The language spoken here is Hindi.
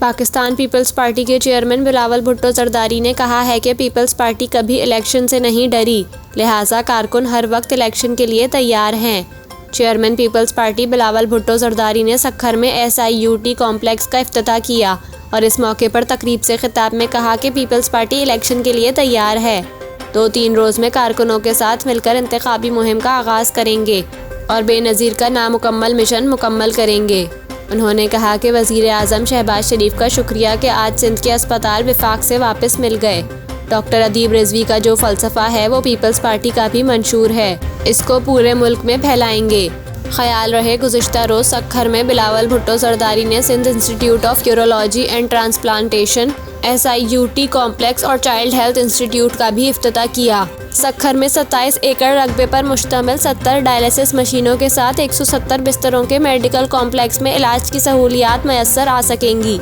पाकिस्तान पीपल्स पार्टी के चेयरमैन बिलावल भुट्टो जरदारी ने कहा है कि पीपल्स पार्टी कभी इलेक्शन से नहीं डरी, लिहाजा कारकुन हर वक्त इलेक्शन के लिए तैयार हैं। Chairman Peoples Party Bilawal Bhutto Zardari ने सक्खर में SIUT कॉम्प्लेक्स का इफ्तिताह किया और इस मौके पर तकरीब से खिताब में कहा कि पीपल्स पार्टी इलेक्शन के लिए तैयार है। 2-3 रोज़ में कारकुनों के साथ मिलकर इंतखाबी मुहिम का आगाज़ करेंगे और बेनज़ीर का नामुकम्मल मिशन मुकम्मल करेंगे। उन्होंने कहा कि वज़ीर आज़म शहबाज शरीफ का शुक्रिया कि आज सिंध के अस्पताल विफाक से वापस मिल गए। डॉक्टर अदीब रिजवी का जो फ़लसफ़ा है वो पीपल्स पार्टी का भी मंशूर है, इसको पूरे मुल्क में फैलाएंगे। ख्याल रहे गुज़िश्ता रोज़ सक्खर में बिलावल भुट्टो जरदारी ने Sindh Institute of Urology and Transplantation SIUT complex और चाइल्ड हेल्थ इंस्टीट्यूट का भी इफ्तिताह किया। सक्खर में 27 एकड़ रकबे पर मुश्तमिल 70 डायलिसिस मशीनों के साथ 170 बिस्तरों के मेडिकल कॉम्प्लेक्स में इलाज की सहूलियात मैसर आ सकेंगी।